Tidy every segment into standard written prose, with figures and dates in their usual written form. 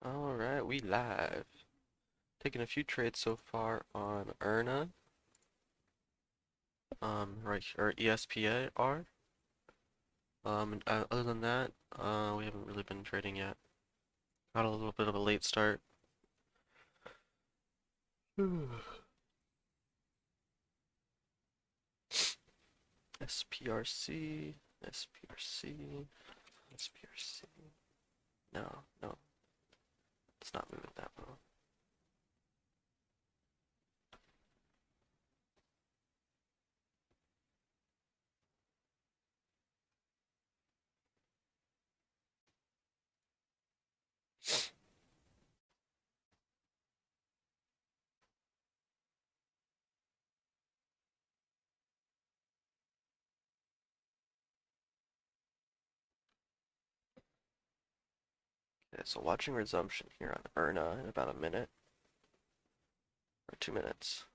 Alright, we live. Taking a few trades so far on Erna, right here, or ESPAR. Other than that, we haven't really been trading yet. Got a little bit of a late start. SPRC, SPRC, SPRC. No, no, it's not moving that well. Okay, so watching resumption here on Erna in about a minute, or 2 minutes.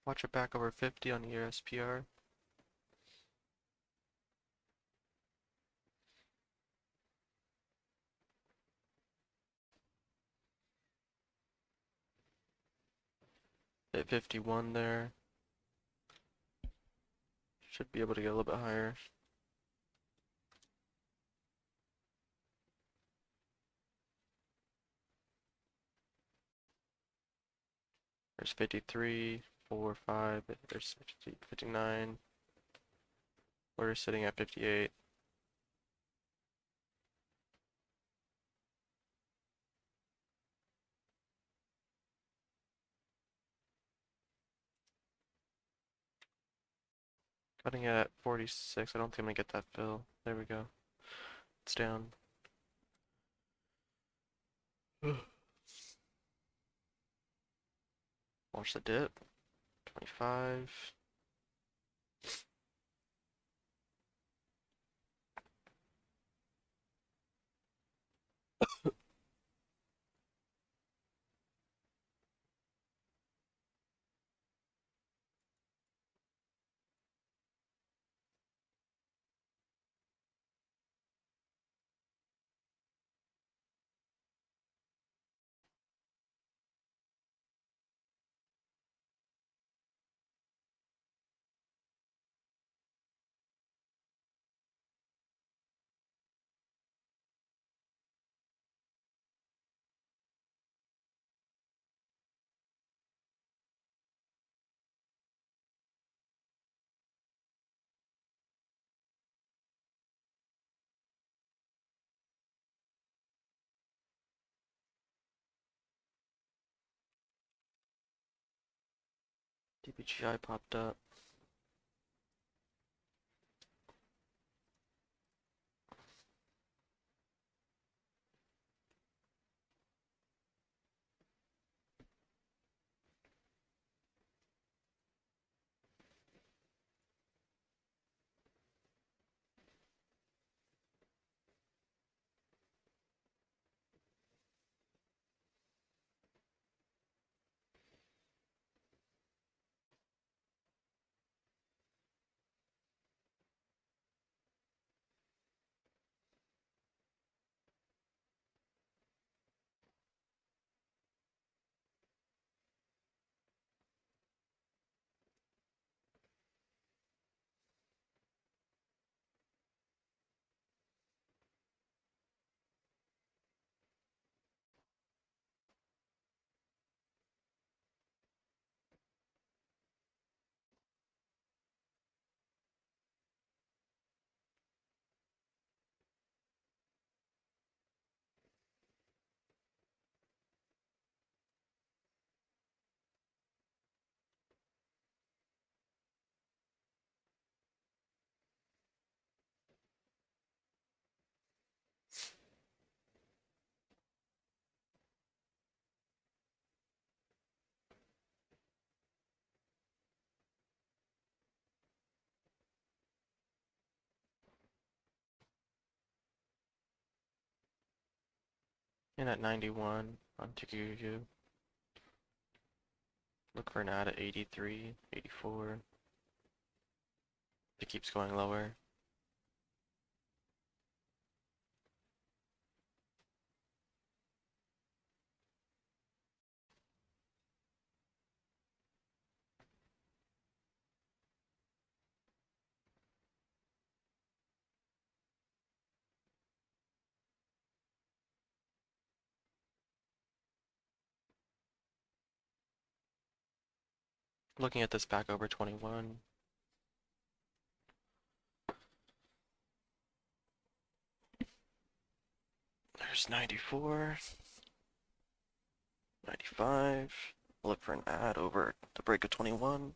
Watch it back over 50 on ESPR. Hit 51 there. Should be able to get a little bit higher. There's 53, 4, 5, there's 50, 59. We're sitting at 58. Cutting at 46. I don't think I'm gonna get that fill. There we go. It's down. Watch the dip. 25. DBGI popped up. In at 91 on TQQQ. Look for an ad at 83, 84. It keeps going lower. Looking at this back over 21. There's 94, 95. Look for an ad over the break of 21.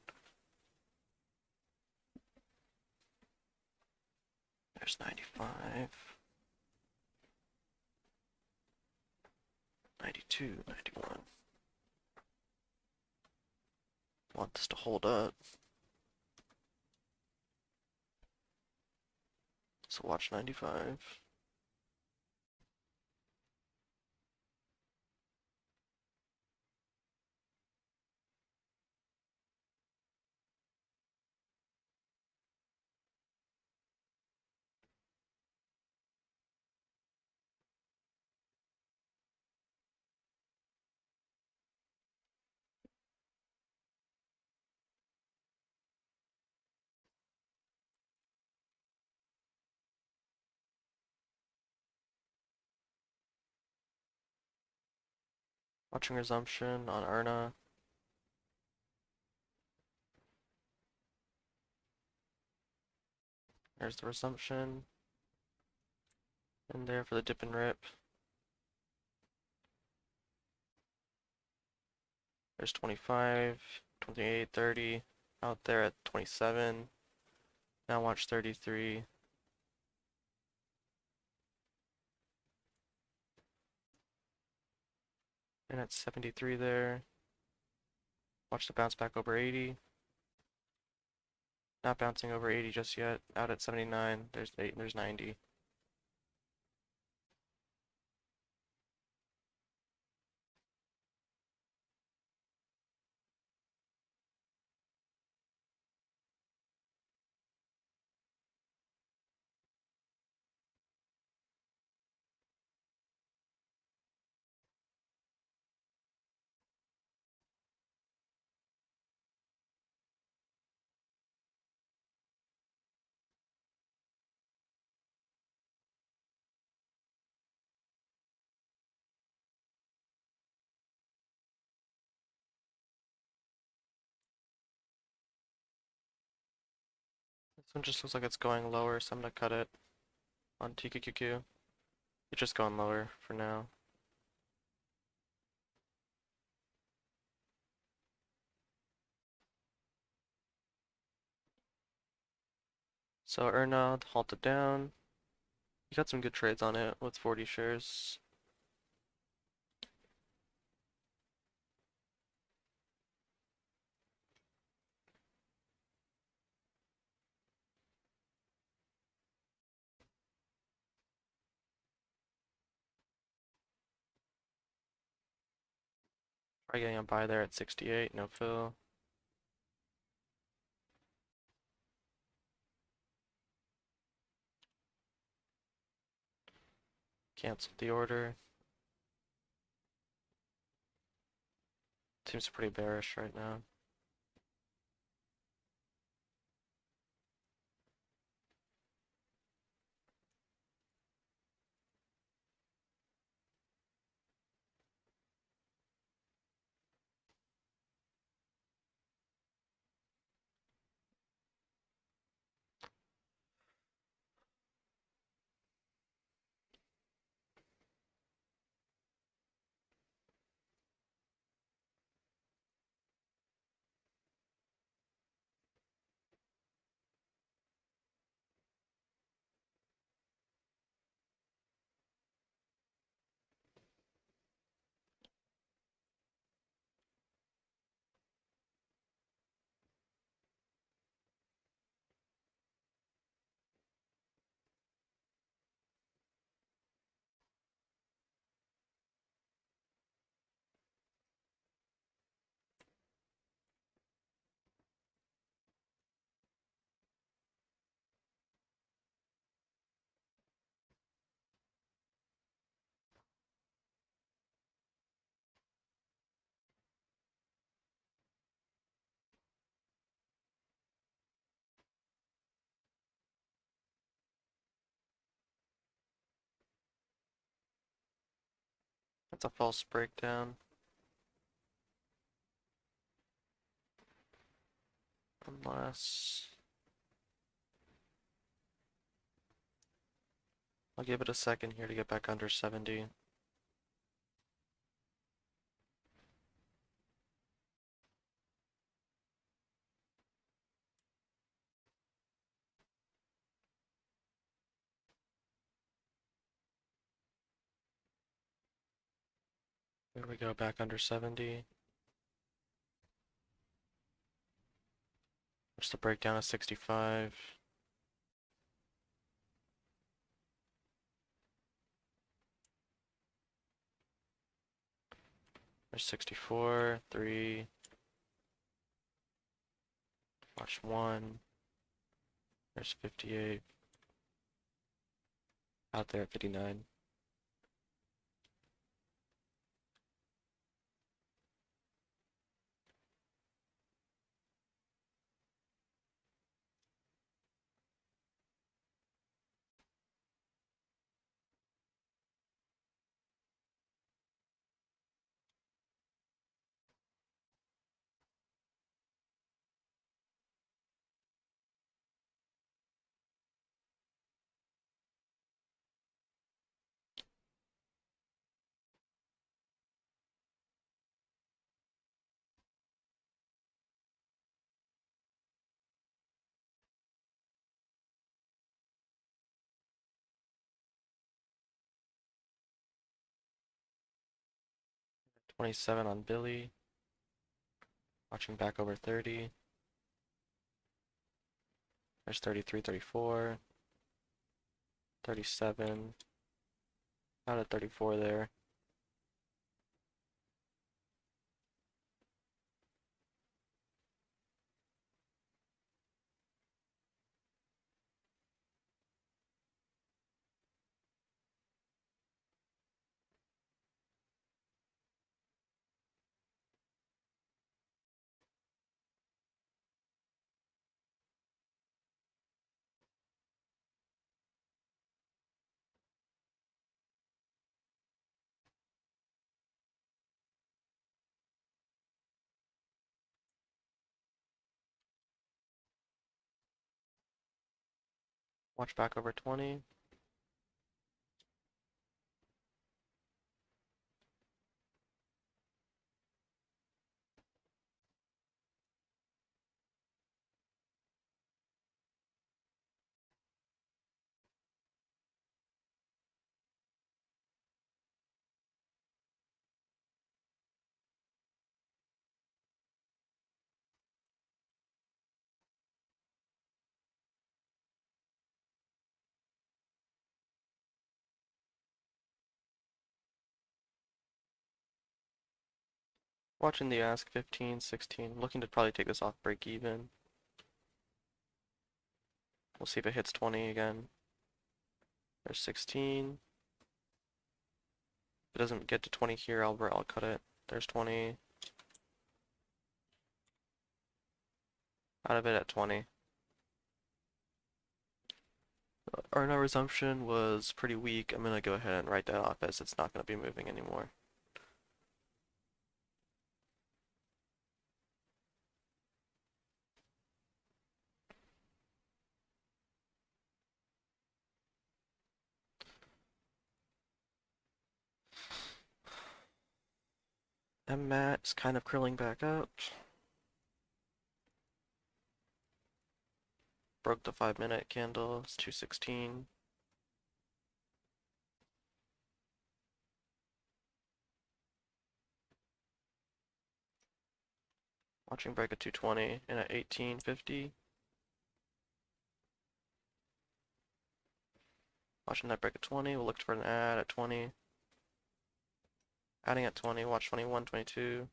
There's 95, 92, 91. Want this to hold up. So watch 95. Watching resumption on Erna. There's the resumption. In there for the dip and rip. There's 25, 28, 30. Out there at 27. Now watch 33. And at 73 there. Watch the bounce back over 80. Not bouncing over 80 just yet. Out at 79. There's 8. There's 90. This one just looks like it's going lower, so I'm gonna cut it on TQQQ. It's just going lower for now. So Erna halted down. You got some good trades on it with 40 shares. Try getting a buy there at 68, no fill. Canceled the order. Seems pretty bearish right now. That's a false breakdown. Unless... I'll give it a second here to get back under 70. There we go, back under 70. There's the breakdown of 65. There's 64, 3. Watch 1. There's 58. Out there at 59. $27 on Billy. Watching back over 30. There's 33, 34. 37. Out at 34 there. Watch back over 20. Watching the ask 15, 16. Looking to probably take this off break even. We'll see if it hits 20 again. There's 16. If it doesn't get to 20 here, I'll cut it. There's 20. Out of it at 20. Our no resumption was pretty weak. I'm gonna go ahead and write that off as it's not gonna be moving anymore. MMAT is kind of curling back up. Broke the 5-minute candle. It's 216. Watching break at 220 and at 1850. Watching that break at 20. We'll look for an add at 20. Adding at 20. Watch 21, 22.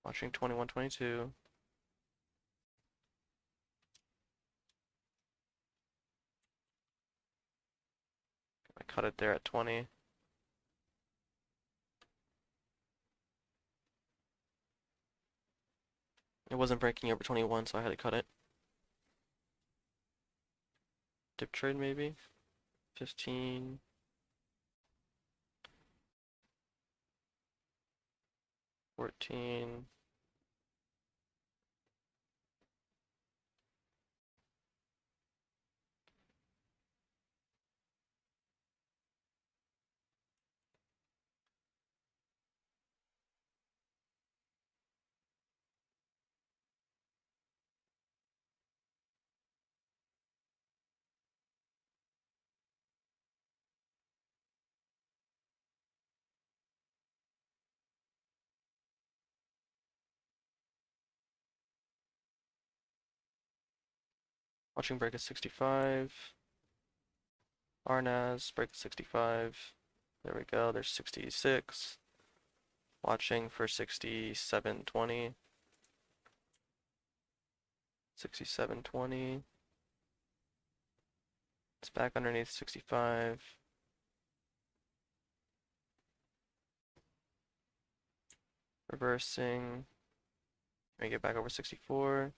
Watching 21, 22. I cut it there at 20. It wasn't breaking over 21, so I had to cut it. Dip trade maybe? 15. 14. Watching break at 65. RNAS, break at 65. There we go, there's 66. Watching for 67.20. 67.20. It's back underneath 65. Reversing. Let me get back over 64.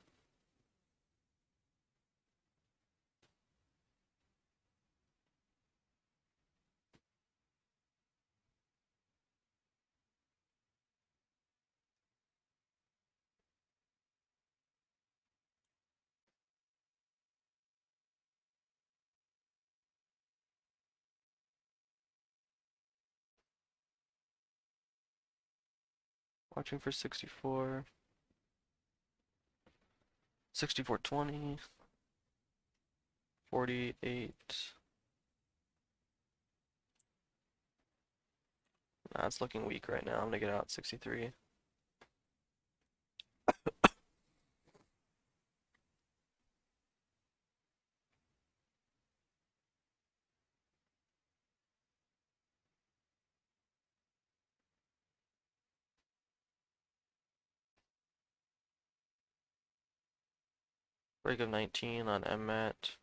Watching for 64. 64.20. 48. Nah, it's looking weak right now. I'm gonna get out 63. Break of 19 on MMAT.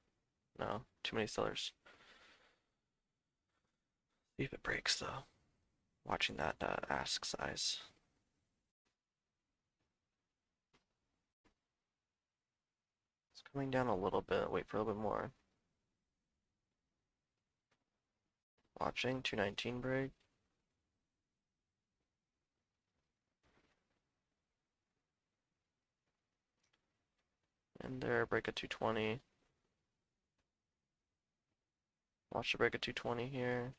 No, too many sellers. See if it breaks though. Watching that ask size. It's coming down a little bit. Wait for a little bit more. Watching 219 break. And there, break at 220. Watch the break at 220 here.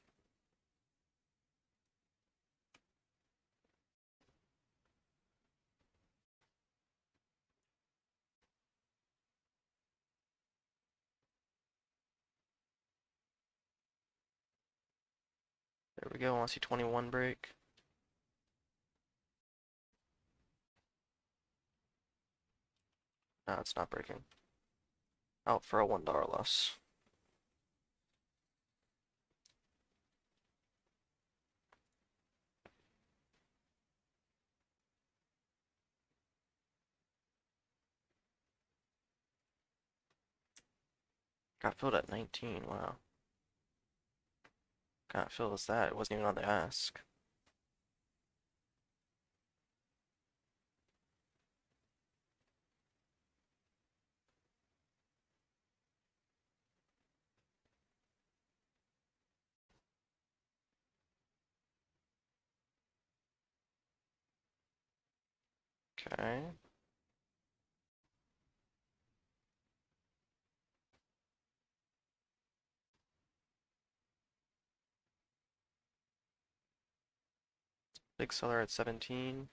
There we go. I want to see 21 break. No, it's not breaking. Out for a $1 loss. Got filled at 19. Wow. Can't fill as that. It wasn't even on the ask. Okay. Big seller at 17.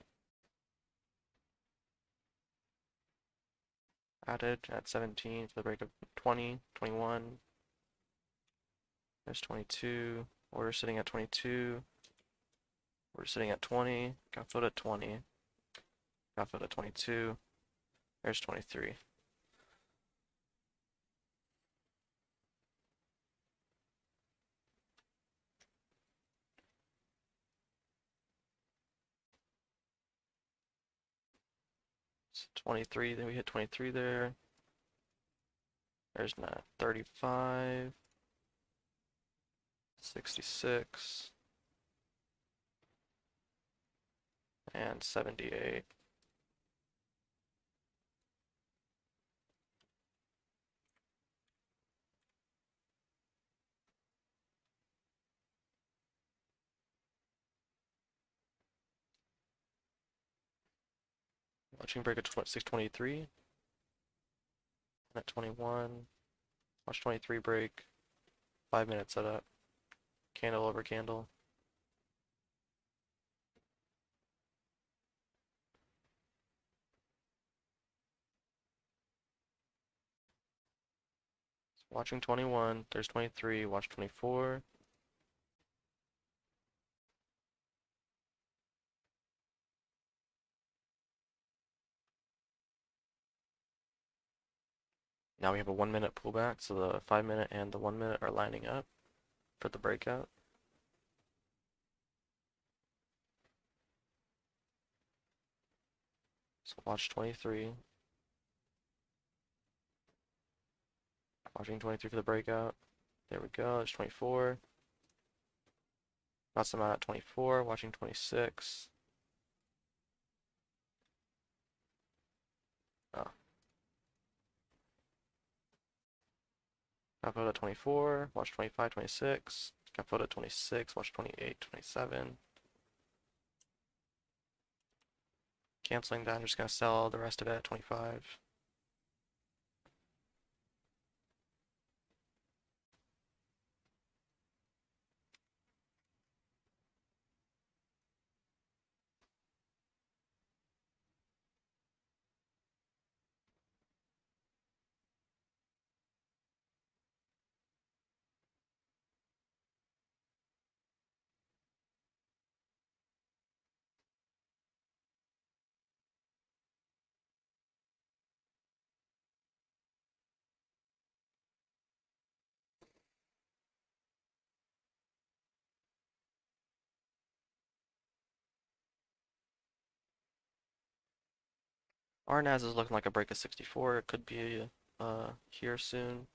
Added at 17 for the break of 20, 21. There's 22. Order sitting at 22. Order sitting at 20. Got filled at 20. Got filled at 22. There's 23. It's 23, then we hit 23 there. There's not 35. 66. And 78. Watching break at 6:23. And at 21. Watch 23 break. 5-minute setup. Candle over candle. Watching 21. There's 23. Watch 24. Now we have a 1-minute pullback, so the 5-minute and the 1-minute are lining up for the breakout. So watch 23. Watching 23 for the breakout. There we go, there's 24. Got some out at 24, watching 26. Oh. Got photo at 24, watch 25, 26. Got photo at 26, watch 28, 27. Canceling that, I'm just gonna sell the rest of it at 25. Our NAS is looking like a break of 64. It could be here soon.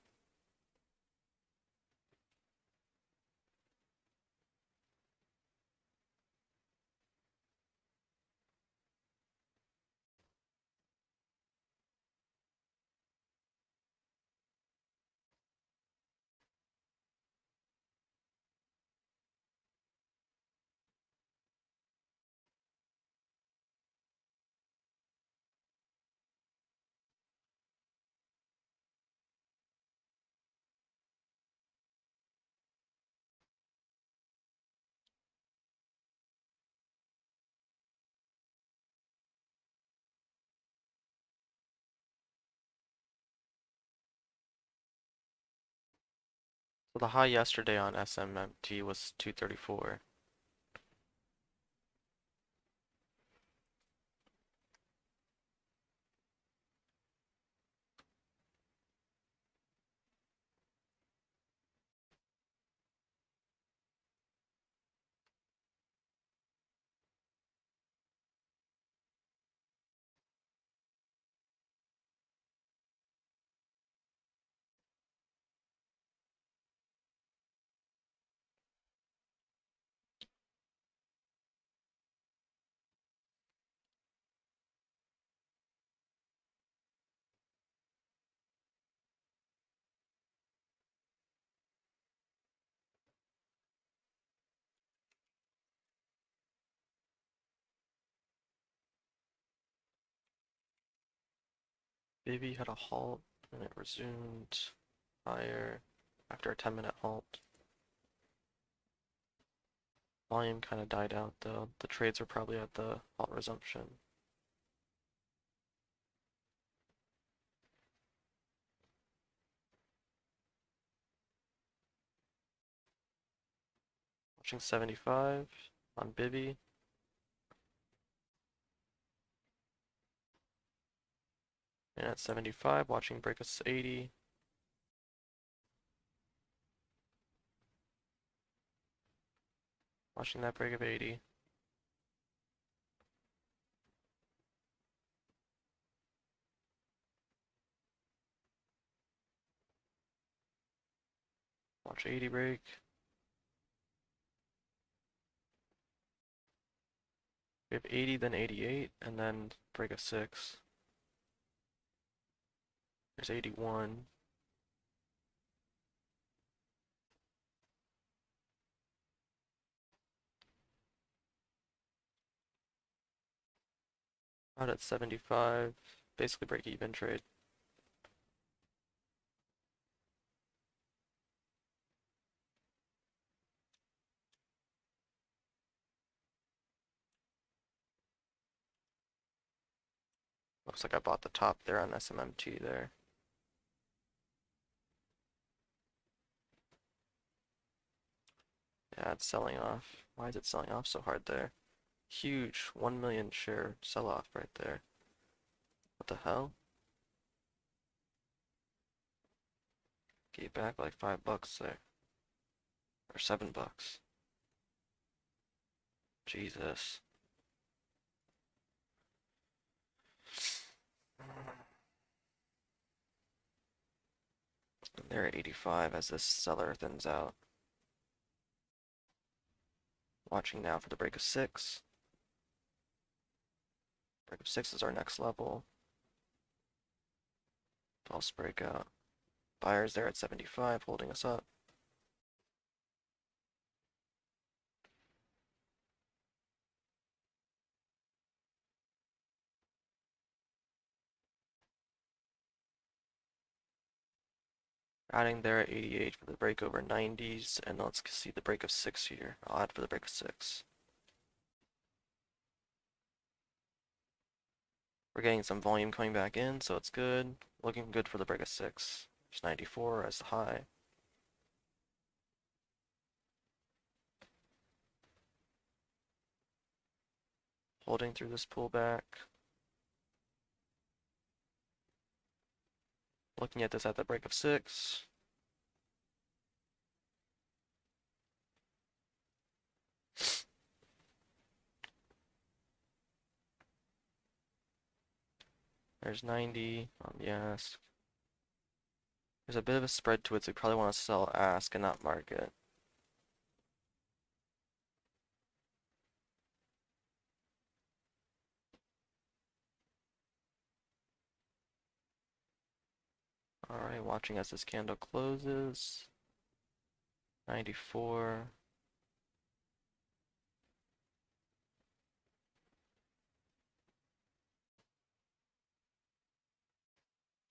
So the high yesterday on SMMT was 234. Baby had a halt and it resumed higher after a 10-minute halt. Volume kind of died out though. The trades are probably at the halt resumption. Watching 75 on Bibby. And at 75, watching break of 80. Watching that break of 80. Watch 80 break. We have 80, then 88, and then break of 6. There's 81. Out at 75. Basically break even trade. Looks like I bought the top there on SMMT there. Yeah, it's selling off. Why is it selling off so hard there? Huge 1 million share sell-off right there. What the hell? Gave back like $5 there. Or $7. Jesus. And they're at 85 as this seller thins out. Watching now for the break of 6. Break of 6 is our next level. False breakout. Buyers there at 75 holding us up. Adding there at 88 for the break over 90s, and let's see the break of 6 here. I'll add for the break of 6. We're getting some volume coming back in, so it's good. Looking good for the break of 6. There's 94 as the high. Holding through this pullback. Looking at this at the break of 6. There's 90 on the ask. There's a bit of a spread to it, so we probably want to sell ask and not market. Alright, watching as this candle closes. 94.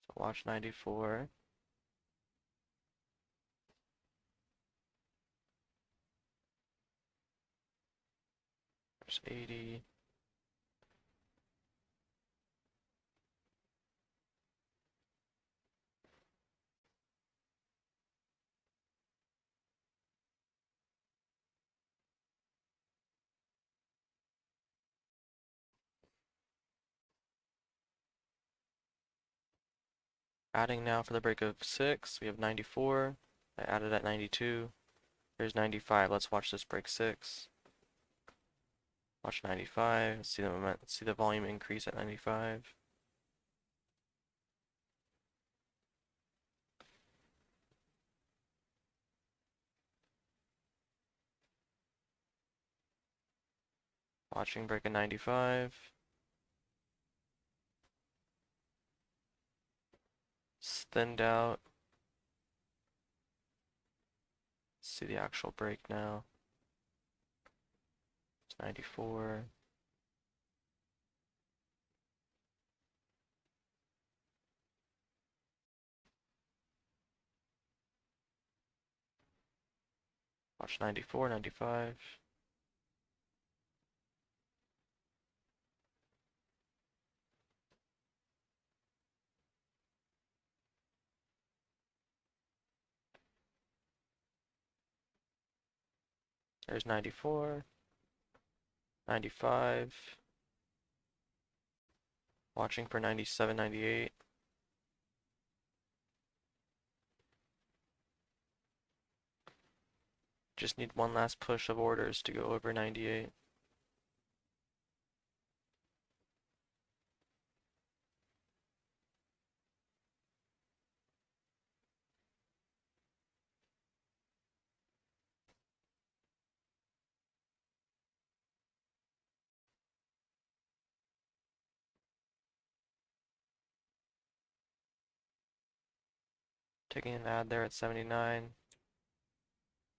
So watch 94. There's 80. Adding now for the break of 6, we have 94. I added at 92. There's 95. Let's watch this break 6. Watch 95. See the moment. See the volume increase at 95. Watching break at 95. It's thinned out. See the actual break now. It's 94. Watch 94, 95. There's 94. 95. Watching for 97, 98. Just need one last push of orders to go over 98. Taking an ad there at 79.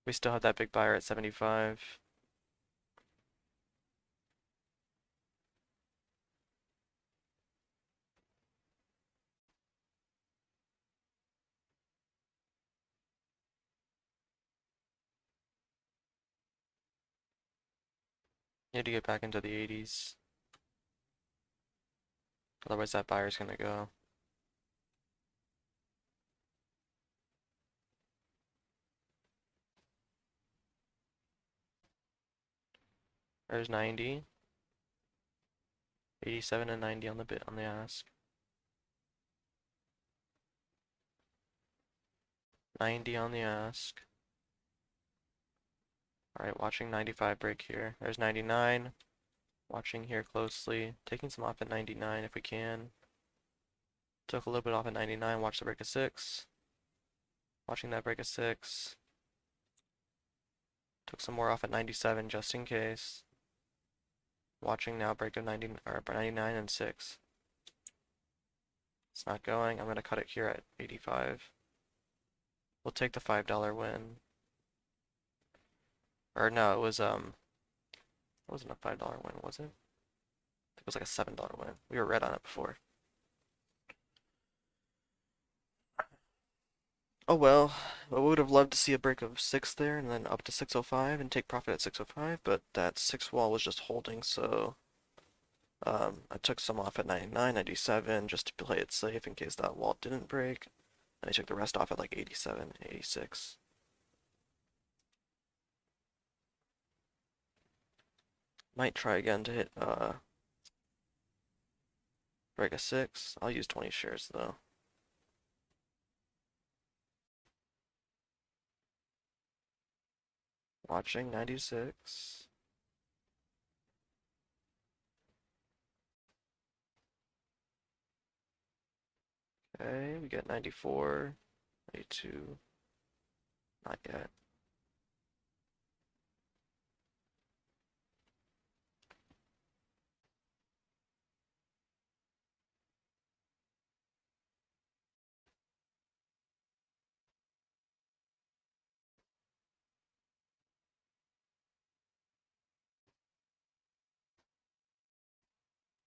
We still have that big buyer at 75. Need to get back into the 80s. Otherwise that buyer's gonna go. There's 90. 87 and 90 on the bid on the ask. 90 on the ask. Alright, watching 95 break here. There's 99. Watching here closely. Taking some off at 99 if we can. Took a little bit off at 99. Watch the break of 6. Watching that break of 6. Took some more off at 97 just in case. Watching now break of 90 or 99 and 6. It's not going. I'm gonna cut it here at 85. We'll take the $5 win. Or no, it wasn't a $5 win, was it? It was like a $7 win. We were red on it before. Oh well, I would have loved to see a break of 6 there and then up to 605 and take profit at 605, but that 6 wall was just holding, so I took some off at 99, 97 just to play it safe in case that wall didn't break. And I took the rest off at like 87, 86. Might try again to hit break a 6. I'll use 20 shares though. Watching 96. Okay, we get 94, 92. Not yet.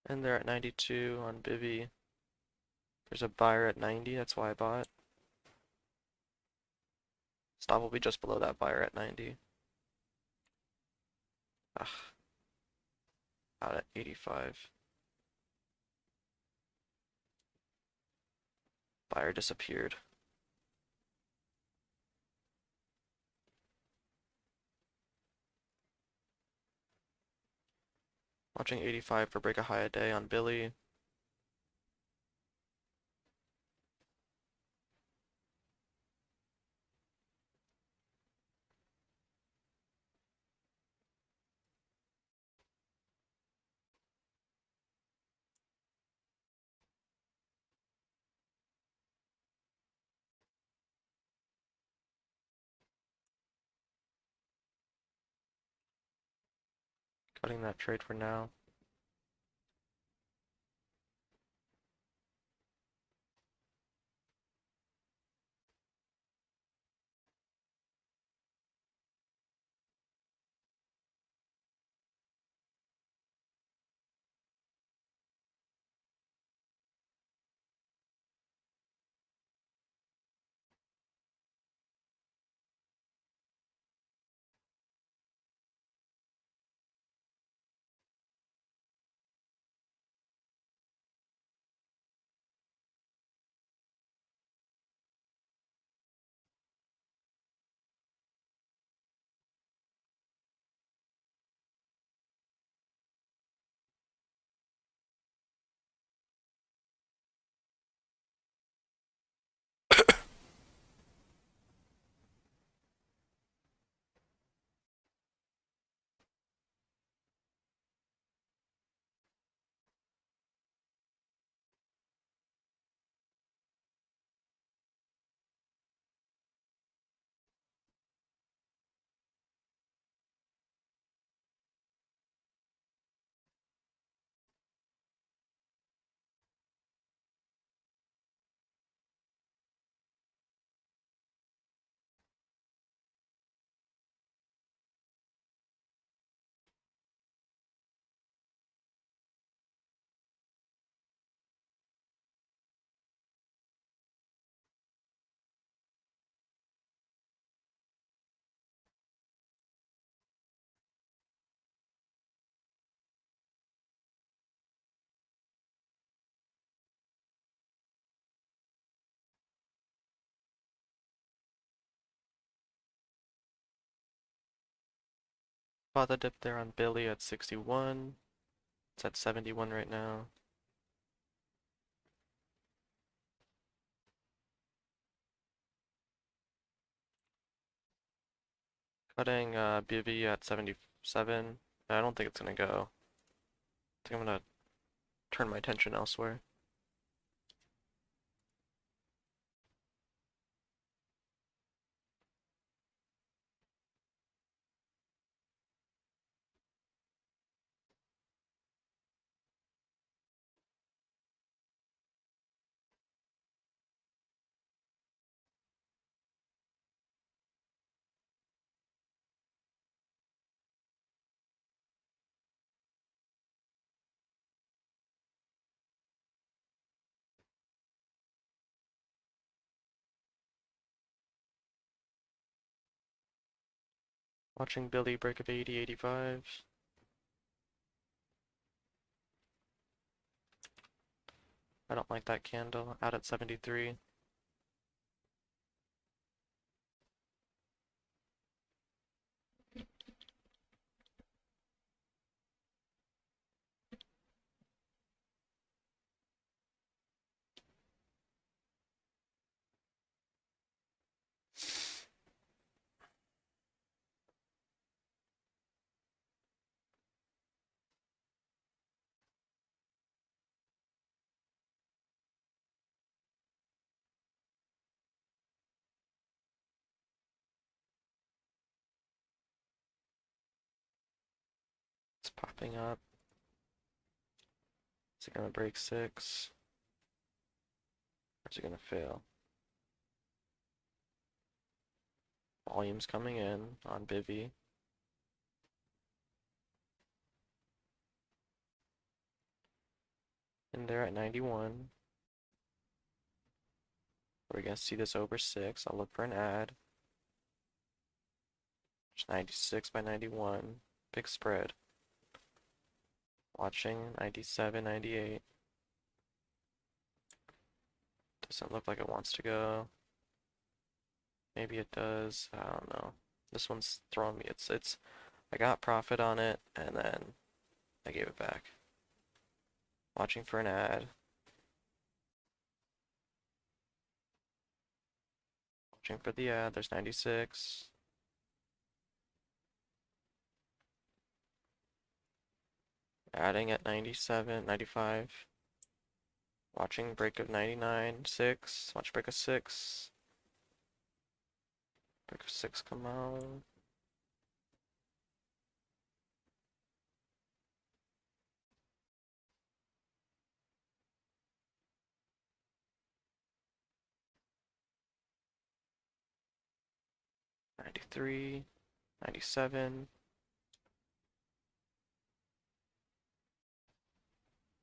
And they're at 92 on Bivy. There's a buyer at 90, that's why I bought. Stop will be just below that buyer at 90. Ugh. Out at 85. Buyer disappeared. Watching 85 for break a high a day on Billy. Cutting that trade for now. Bought the dip there on Billy at 61. It's at 71 right now. Cutting Bivy at 77. I don't think it's gonna go. I think I'm gonna turn my attention elsewhere. Watching Billy break of 80, 85. I don't like that candle. Out at 73. It's popping up. Is it gonna break 6? Or is it gonna fail? Volume's coming in on Bivy. And they're at 91. We're gonna see this over 6. I'll look for an ad. It's 96 by 91. Big spread. Watching 97, 98. Doesn't look like it wants to go. Maybe it does. I don't know. This one's throwing me. I got profit on it and then I gave it back. Watching for an ad. Watching for the ad. There's 96. Adding at 97, 95. Watching break of 99, 6. Watch break of 6. Break of 6 come out. $93, $97,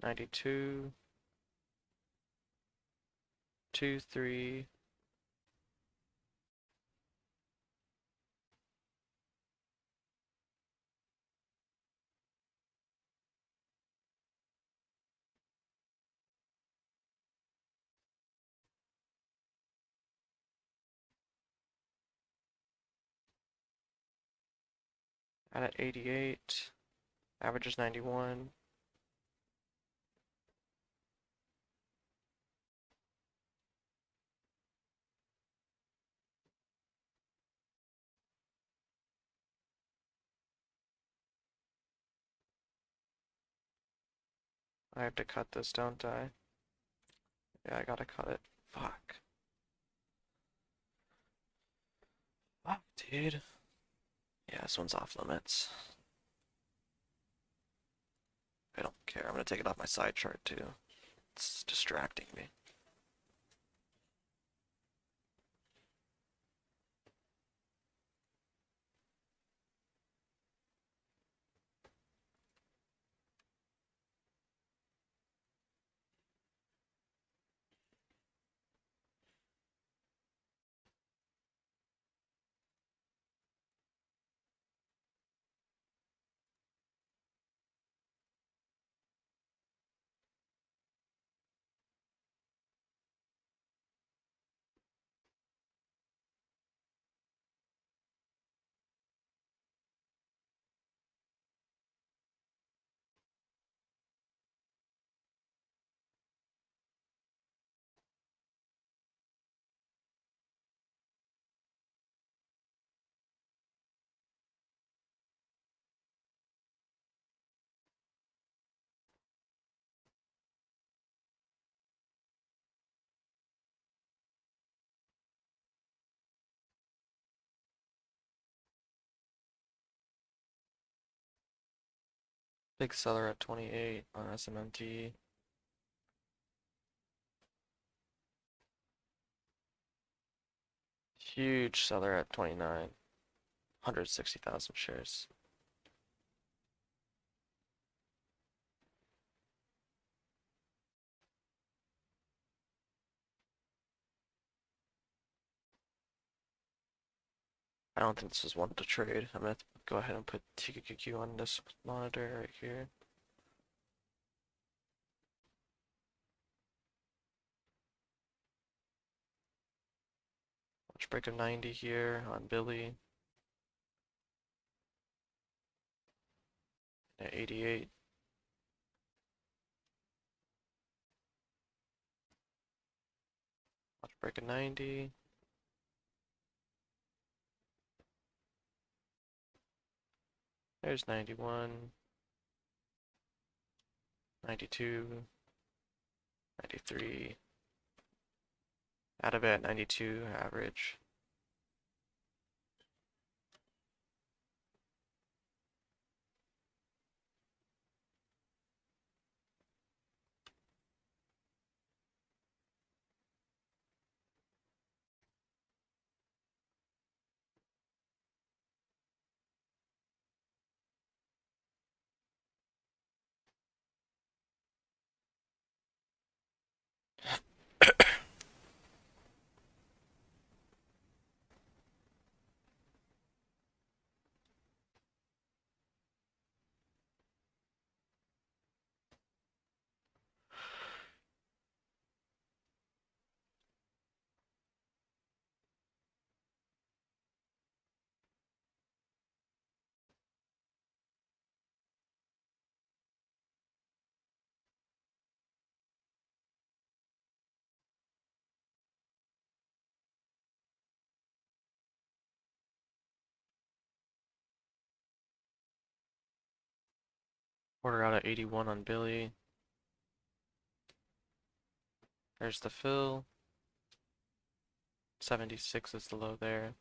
$92, 2, 3. Add at 88. Average is 91. I have to cut this, don't I? Yeah, I gotta cut it. Fuck. Fuck, dude. Yeah, this one's off limits. I don't care. I'm gonna take it off my side chart too. It's distracting me. Big seller at 28 on SMMT. Huge seller at 29. 160,000 shares. I don't think this is one to trade. I'm gonna go ahead and put TQQQ on this monitor right here. Watch break of 90 here on Billy. At 88. Watch break of 90. There's 91. 92. 93. Out of it at 92 average. Order out at 81 on Billy. There's the fill. 76 is the low there.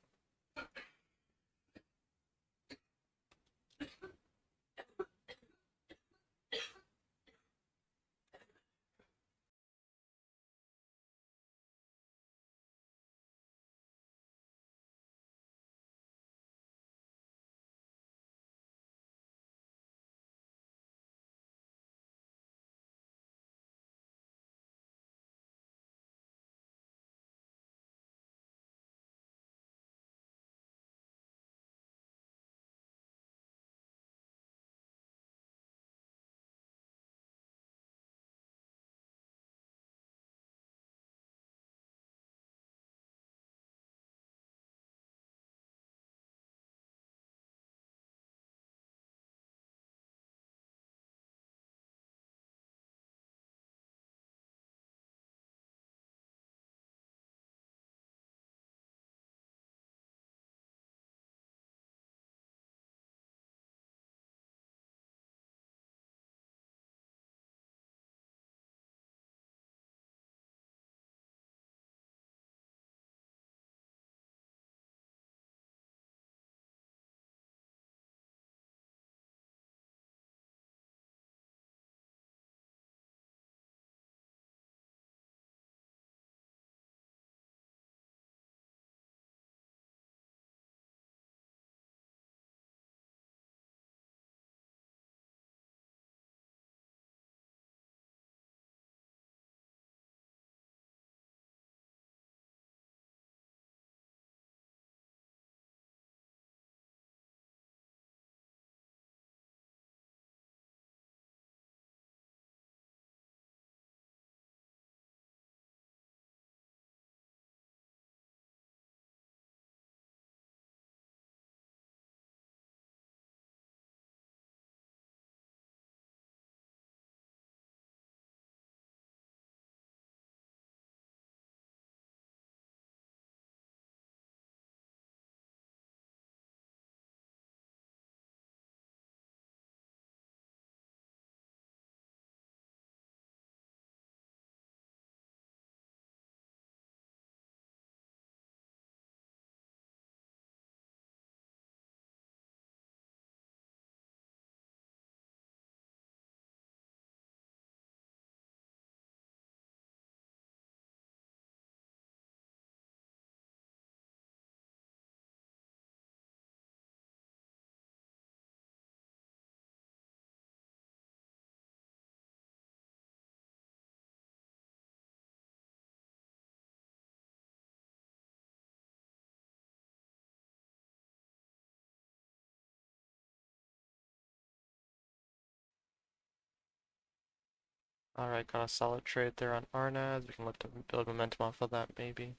Alright, got a solid trade there on RNAS. We can look to build momentum off of that maybe.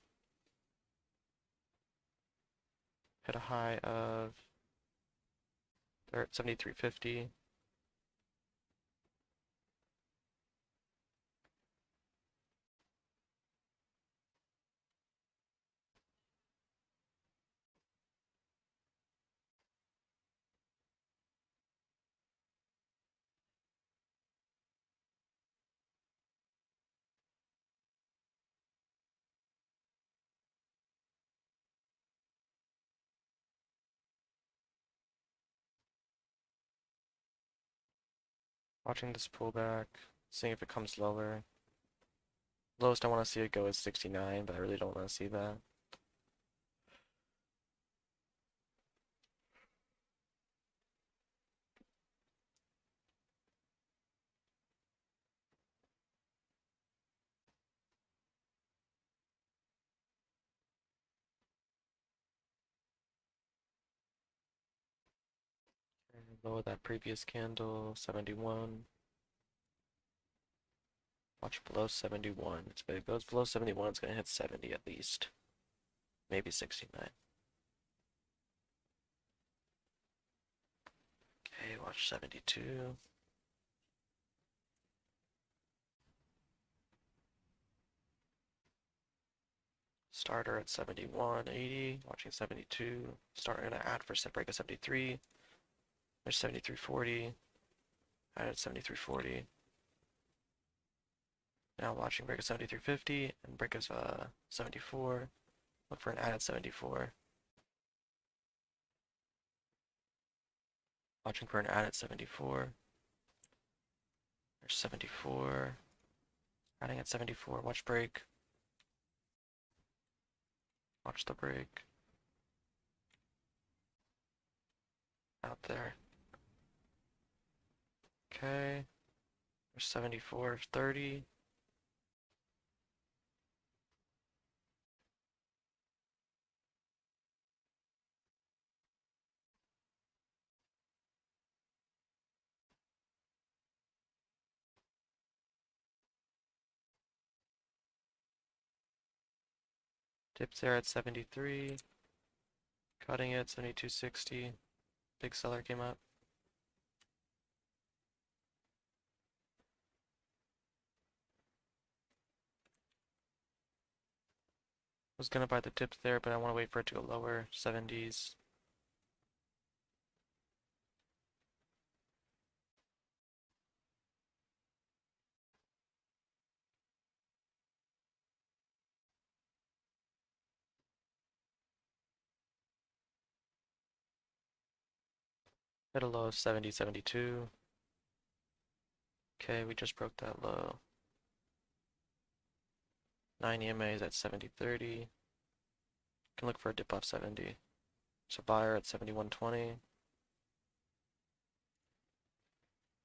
Hit a high of 73.50. Watching this pullback, seeing if it comes lower. Lowest I want to see it go is 69, but I really don't want to see that. Low of that previous candle, 71. Watch below 71. If it goes below 71, it's going to hit 70 at least. Maybe 69. Okay, watch 72. Starter at 71.80, watching 72. Starting to add for set break of 73. There's 73.40. Add at 73.40. Now watching break of 73.50 and break of 74. Look for an add at 74. Watching for an add at 74. There's 74. Adding at 74. Watch break. Watch the break. Out there. Okay. There's 74.30. Dips there at 73. Cutting it, 72.60. Big seller came up. Was gonna buy the dip there, but I want to wait for it to go lower. 70s. Hit a low of 70, 72. Okay, we just broke that low. 9 EMAs at 70.30. Can look for a dip off 70. So buyer at 71.20.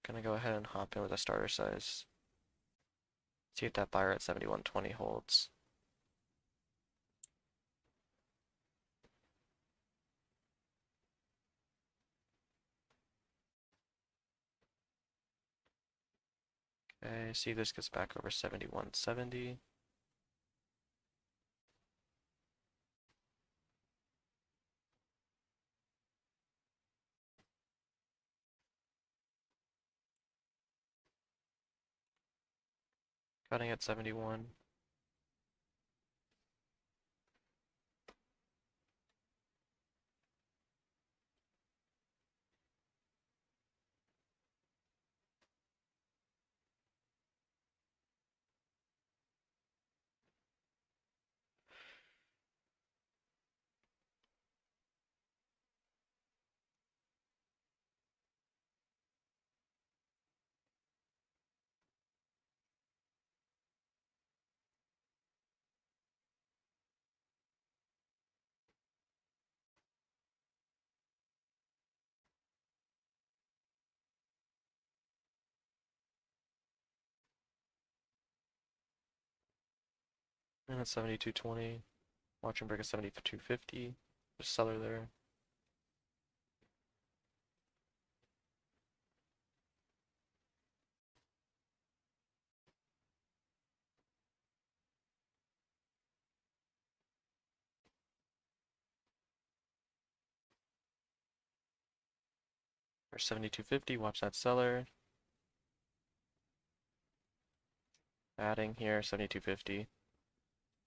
Gonna go ahead and hop in with a starter size. See if that buyer at 71.20 holds. Okay, see if this gets back over 71.70. Cutting at 71. And at 72.20. Watching break at 72.50. There's seller there. Or 72.50, watch that seller. Adding here, 72.50.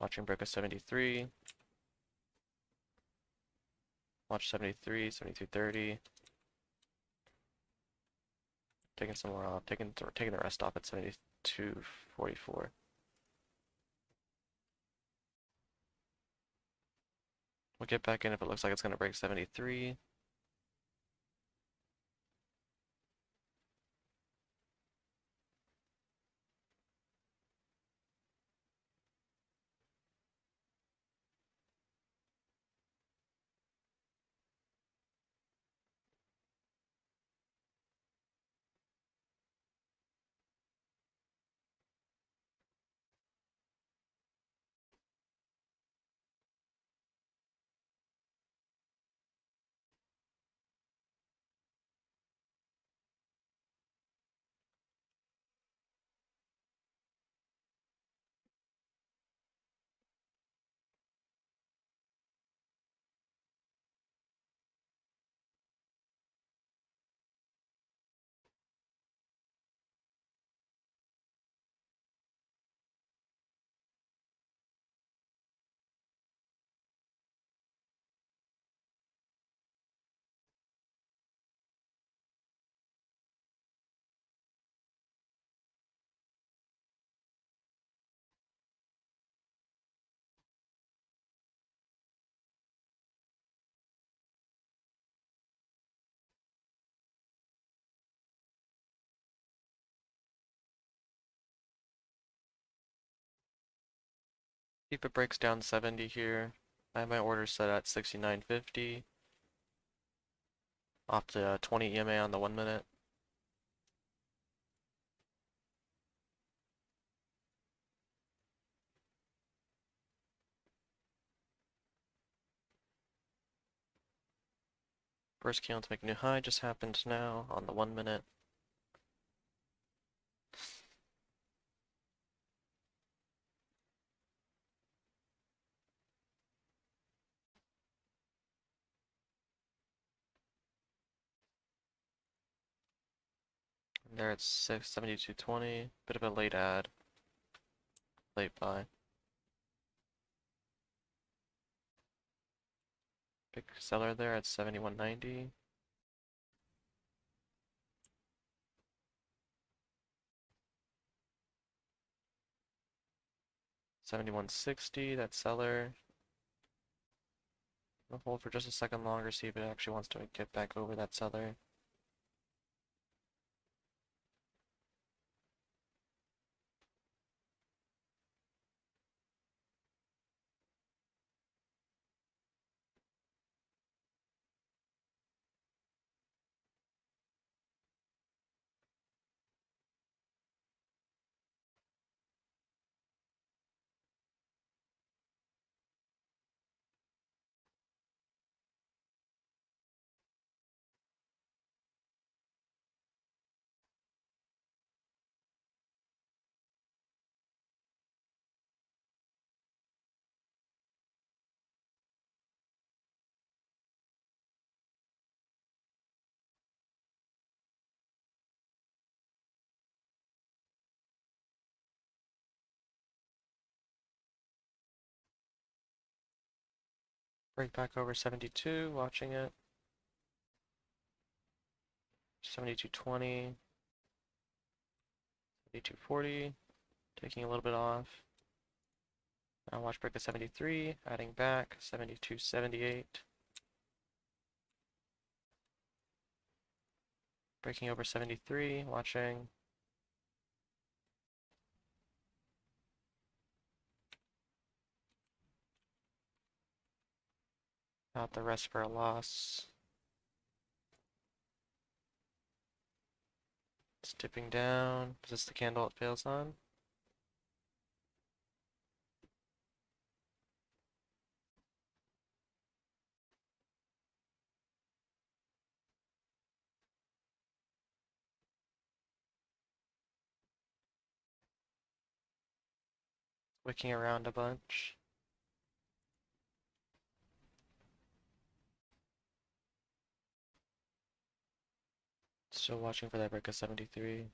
Watching break of 73. Watch 73, 72.30. Taking some more off, taking the rest off at 72.44. We'll get back in if it looks like it's going to break 73. If it breaks down 70 here, I have my order set at 69.50. Off the 20 EMA on the 1 minute. First candle to make new high just happened now on the 1 minute. And there it's 72.20. Bit of a late add, late buy. Big seller there at 71.90. $71.60, that seller. I'll hold for just a second longer, see if it actually wants to get back over that seller. Break back over 72, watching it. 72.20. 72.40, taking a little bit off. Now watch break of 73, adding back, 72.78. Breaking over 73, watching. Not the rest for a loss. It's dipping down. Is this the candle it fails on? Wicking around a bunch. Still watching for that break of 73.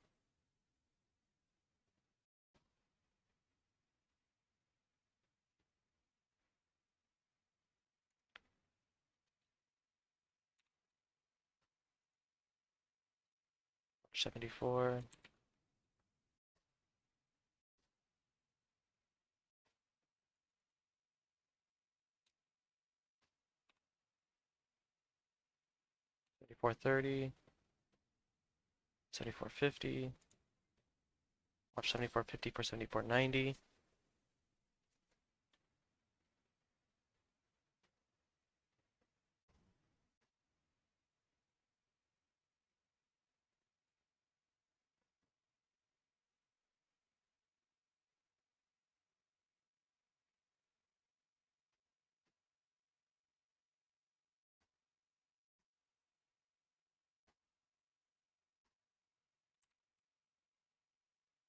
Watch 74. Seventy-four 30. 74 50. Watch 74 50 for 74 90.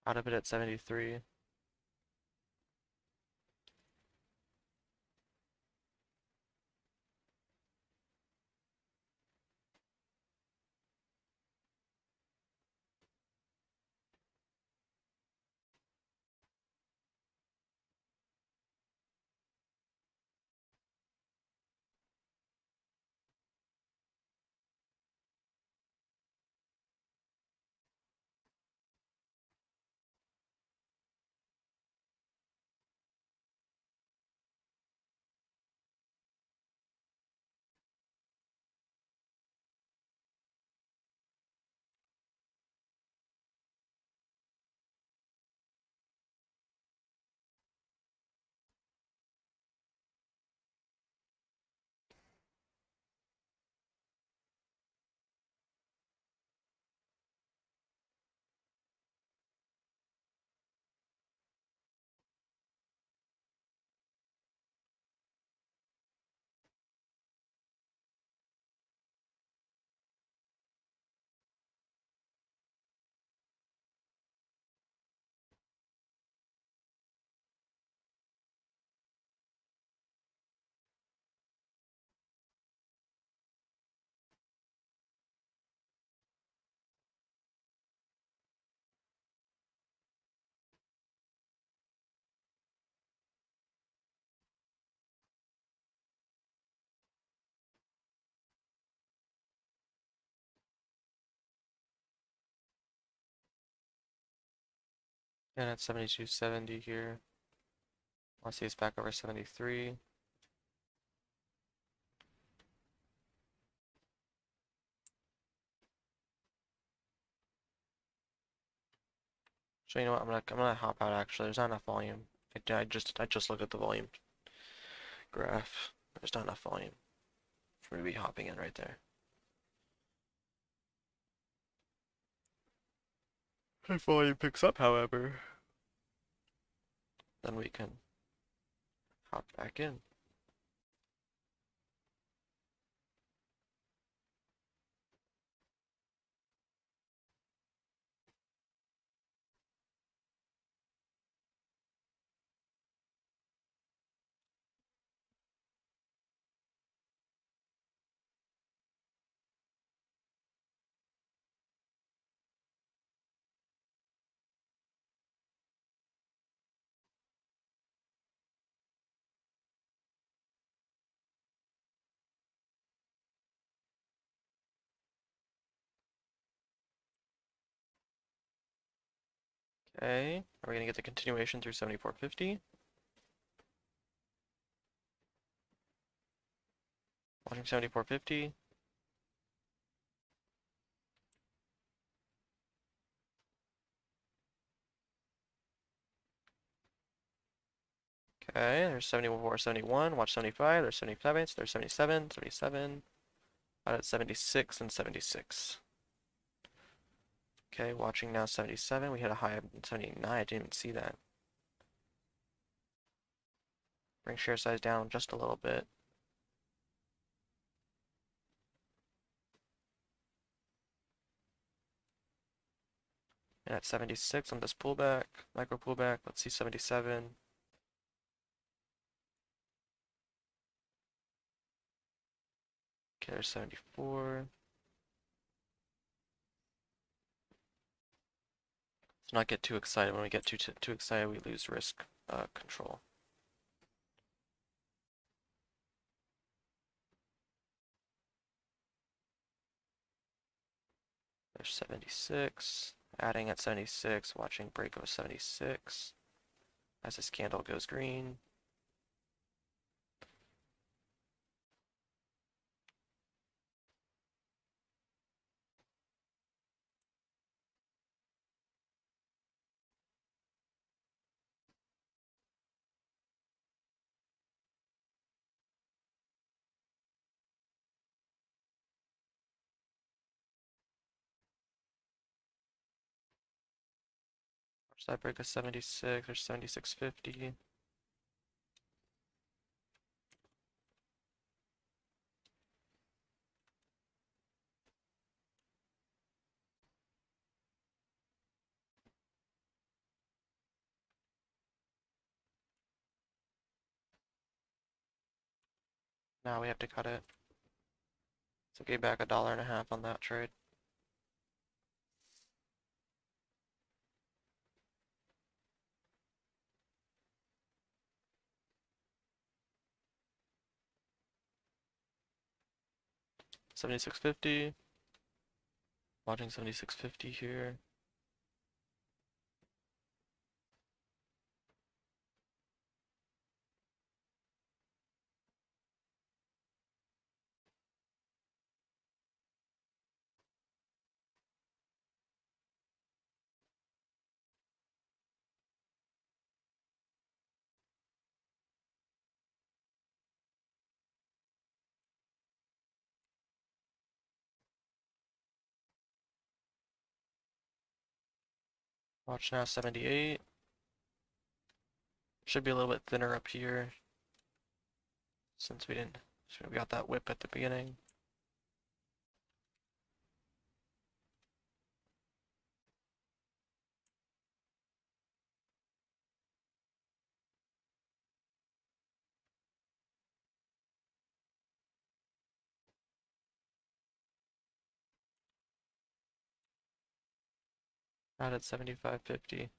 Out of it at 73. And at 72.70 here. Want to see it's back over 73. So you know what? I'm gonna hop out actually. There's not enough volume. I just looked at the volume graph. There's not enough volume for me to be hopping in right there. If volume picks up, however, then we can hop back in. Okay, are we gonna get the continuation through 74.50? Watching 74.50. Okay, there's 74, 71. Watch 75. There's 77. There's 77, 77. Out at 76 and 76. Okay, watching now 77. We hit a high of 79. I didn't even see that. Bring share size down just a little bit. And at 76 on this pullback, micro pullback, let's see 77. Okay, there's 74. Let's not get too excited. When we get too excited, we lose risk control. There's 76. Adding at 76, watching break of 76. As this candle goes green. Watch that break of 76 or 76.50. Now we have to cut it. So gave back $1.50 on that trade. $76.50. Watching $76.50 here. Watch now 78. Should be a little bit thinner up here since we got that whip at the beginning. Out at 75.50.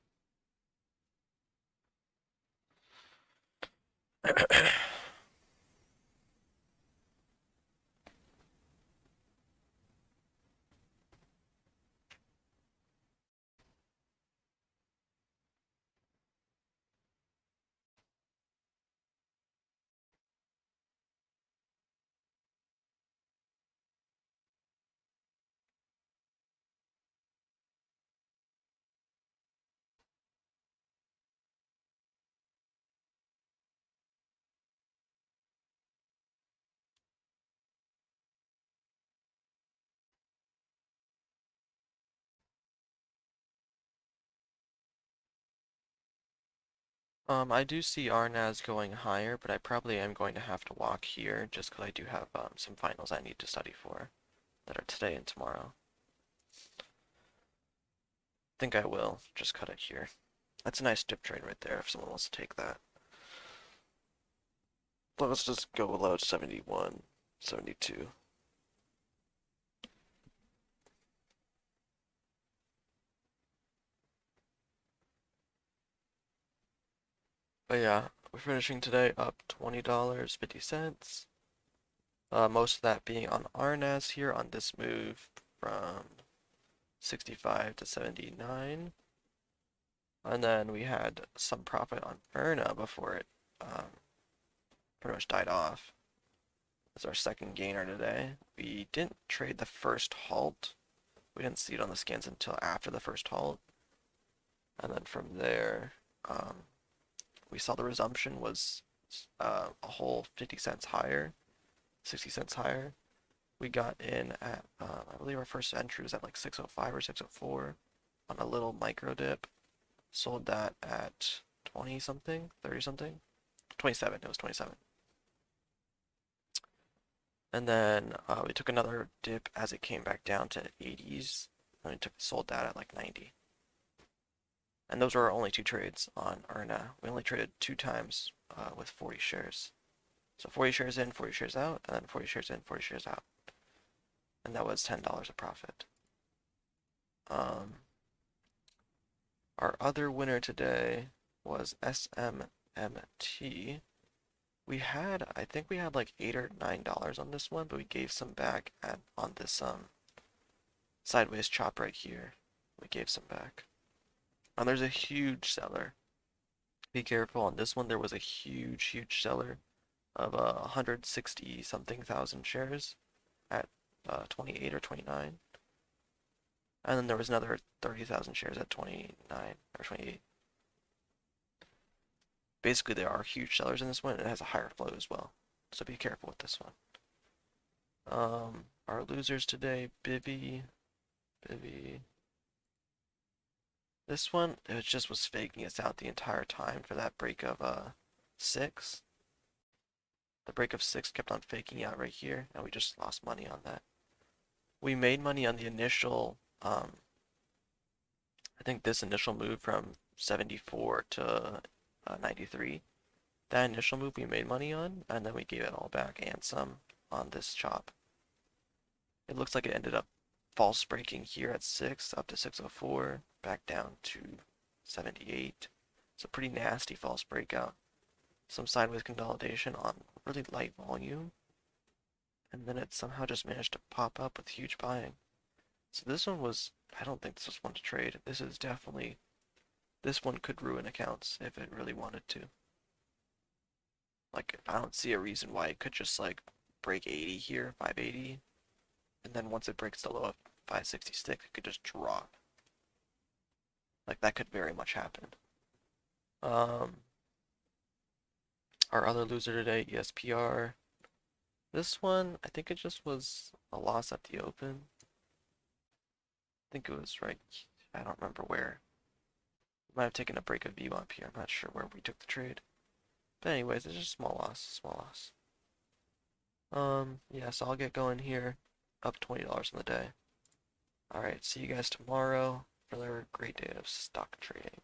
I do see RNAS going higher, but I probably am going to have to walk here just because I do have some finals I need to study for that are today and tomorrow. Think I will just cut it here. That's a nice dip trade right there if someone wants to take that. But let's just go below 71, 72. But yeah, we're finishing today up $20.50. Most of that being on RNAS here on this move from 65 to 79. And then we had some profit on ERNA before it pretty much died off. That's our second gainer today. We didn't trade the first halt. We didn't see it on the scans until after the first halt. And then from there, we saw the resumption was a whole 50 cents higher, 60 cents higher. We got in at, I believe our first entry was at like 605 or 604 on a little micro dip. Sold that at 20 something, 30 something, 27, it was 27. And then we took another dip as it came back down to 80s, and we sold that at like 90. And those were our only two trades on ERNA. We only traded 2 times with 40 shares. So 40 shares in, 40 shares out, and then 40 shares in, 40 shares out. And that was $10 of profit. Our other winner today was SMMT. I think we had like $8 or $9 on this one, but we gave some back on this sideways chop right here. We gave some back. And there's a huge seller. Be careful on this one. There was a huge seller of 160 something thousand shares at 28 or 29. And then there was another 30,000 shares at 29 or 28. Basically, there are huge sellers in this one, and it has a higher flow as well. So be careful with this one. Our losers today, Bivy. This one, it just was faking us out the entire time for that break of 6. The break of 6 kept on faking out right here, and we just lost money on that. We made money on the initial, I think this initial move from 74 to 93. That initial move we made money on, and then we gave it all back and some on this chop. It looks like it ended up false breaking here at 6 up to 604, back down to 78. It's a pretty nasty false breakout. Some sideways consolidation on really light volume, and then it somehow just managed to pop up with huge buying. So this one was, I don't think this was one to trade. This is definitely, this one could ruin accounts if it really wanted to. Like, I don't see a reason why it could just like break 80 here, 580, and then once it breaks the low of 566, it could just drop. Like, that could very much happen. Our other loser today, ESPR. This one, I think it just was a loss at the open. I think it was right, I don't remember where. Might have taken a break of V up here. I'm not sure where we took the trade. But anyways, it's just a small loss. Yeah, so I'll get going here. Up $20 on the day. Alright, see you guys tomorrow for another great day of stock trading.